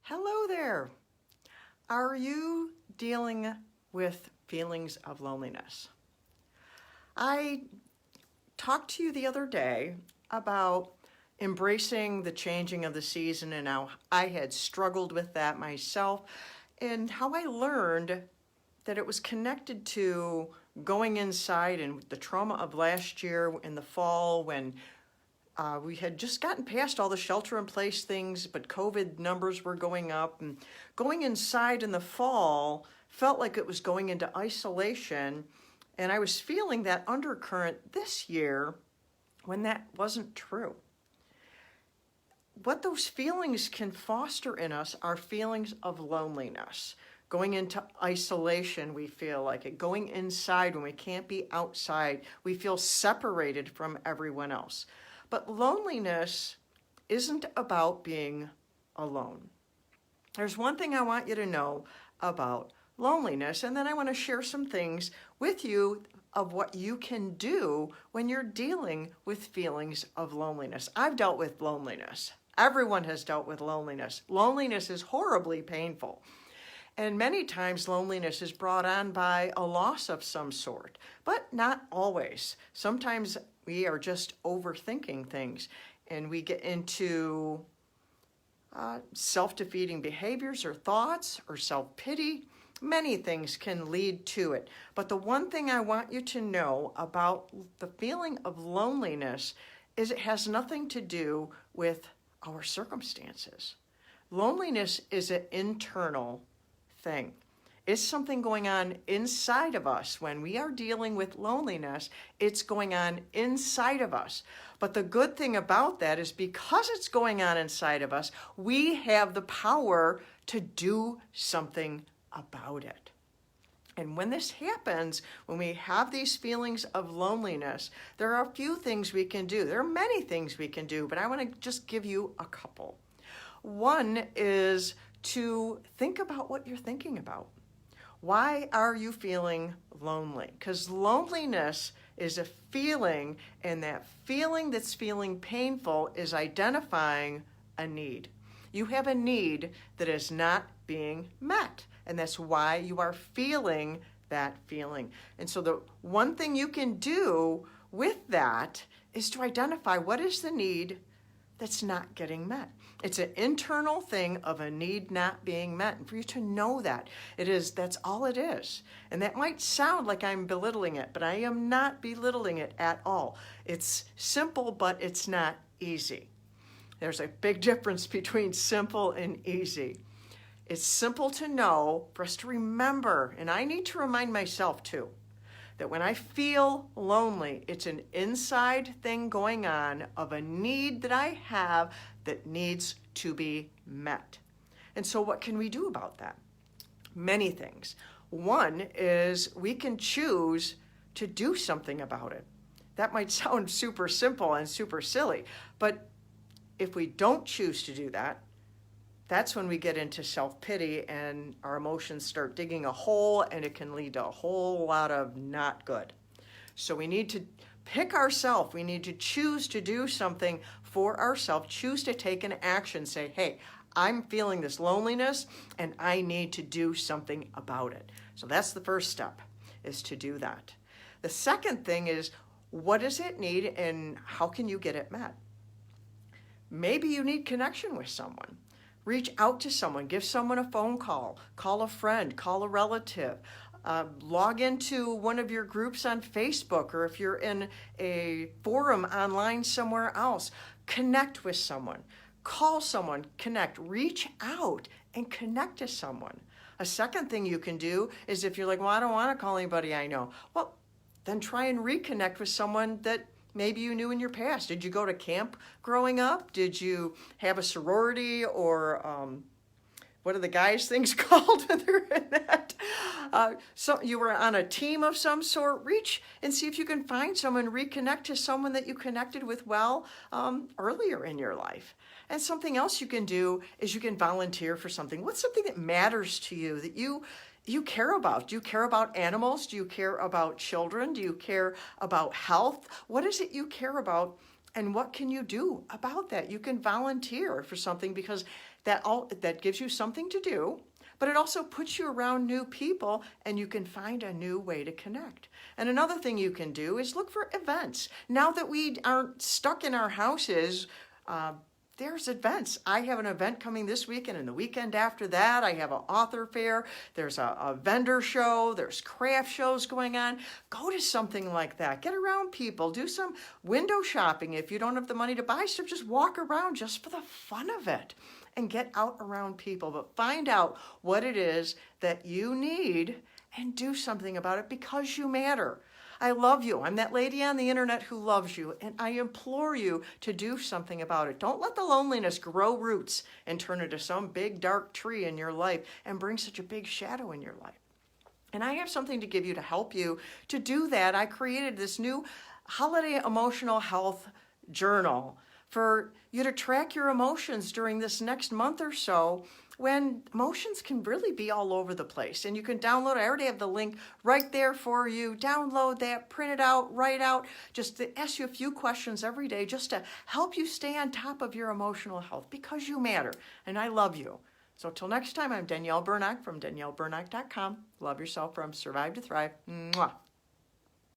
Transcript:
Hello there. Are you dealing with feelings of loneliness? I talked to you the other day about embracing the changing of the season and how I had struggled with that myself and how I learned that it was connected to going inside and the trauma of last year in the fall when we had just gotten past all the shelter-in-place things, but COVID numbers were going up, and going inside in the fall felt like it was going into isolation, and I was feeling that undercurrent this year when that wasn't true. What those feelings can foster in us are feelings of loneliness. Going into isolation, we feel like it. Going inside when we can't be outside, we feel separated from everyone else. But loneliness isn't about being alone. There's one thing I want you to know about loneliness, and then I want to share some things with you of what you can do when you're dealing with feelings of loneliness. I've dealt with loneliness. Everyone has dealt with loneliness. Loneliness is horribly painful. And many times loneliness is brought on by a loss of some sort, but not always. Sometimes we are just overthinking things and we get into self-defeating behaviors or thoughts or self-pity. Many things can lead to it. But the one thing I want you to know about the feeling of loneliness is it has nothing to do with our circumstances. Loneliness is an internal thing. It's something going on inside of us. When we are dealing with loneliness, it's going on inside of us. But the good thing about that is because it's going on inside of us, we have the power to do something about it. And when this happens, when we have these feelings of loneliness, there are a few things we can do. There are many things we can do, but I want to just give you a couple. One is to think about what you're thinking about. Why are you feeling lonely? Because loneliness is a feeling, and that feeling that's feeling painful is identifying a need. You have a need that is not being met, and that's why you are feeling that feeling. And so the one thing you can do with that is to identify what is the need that's not getting met. It's an internal thing of a need not being met. And for you to know that, that's all it is. And that might sound like I'm belittling it, but I am not belittling it at all. It's simple, but it's not easy. There's a big difference between simple and easy. It's simple to know, for us to remember, and I need to remind myself too, that when I feel lonely, it's an inside thing going on of a need that I have that needs to be met. And so what can we do about that? Many things. One is we can choose to do something about it. That might sound super simple and super silly, but if we don't choose to do that, that's when we get into self-pity and our emotions start digging a hole, and it can lead to a whole lot of not good. So we need to pick ourselves. We need to choose to do something for ourselves, choose to take an action, say, hey, I'm feeling this loneliness and I need to do something about it. So that's the first step, is to do that. The second thing is, what does it need and how can you get it met? Maybe you need connection with someone. Reach out to someone, give someone a phone call a friend, call a relative, log into one of your groups on Facebook, or if you're in a forum online somewhere else, connect with someone, call someone, connect, reach out and connect to someone. A second thing you can do is if you're like, well, I don't want to call anybody I know. Well, then try and reconnect with someone that maybe you knew in your past. Did you go to camp growing up? Did you have a sorority, or what are the guys' things called when they're in that? So you were on a team of some sort. Reach and see if you can find someone, reconnect to someone that you connected with well earlier in your life. And something else you can do is you can volunteer for something. What's something that matters to you, that you care about? Do you care about animals? Do you care about children? Do you care about health? What is it you care about, and what can you do about that? You can volunteer for something because that gives you something to do, but it also puts you around new people and you can find a new way to connect. And another thing you can do is look for events. Now that we aren't stuck in our houses, there's events. I have an event coming this weekend, and the weekend after that, I have an author fair. There's a vendor show. There's craft shows going on. Go to something like that. Get around people. Do some window shopping. If you don't have the money to buy stuff, just walk around just for the fun of it and get out around people. But find out what it is that you need and do something about it because you matter. I love you. I'm that lady on the internet who loves you, and I implore you to do something about it. Don't let the loneliness grow roots and turn into some big dark tree in your life and bring such a big shadow in your life. And I have something to give you to help you to do that. I created this new holiday emotional health journal for you to track your emotions during this next month or so, when emotions can really be all over the place. And you can download, I already have the link right there for you. Download that, print it out, write out, just to ask you a few questions every day just to help you stay on top of your emotional health because you matter and I love you. So till next time, I'm Danielle Burnock from DanielleBurnock.com. Love yourself from Survive to Thrive. Mwah.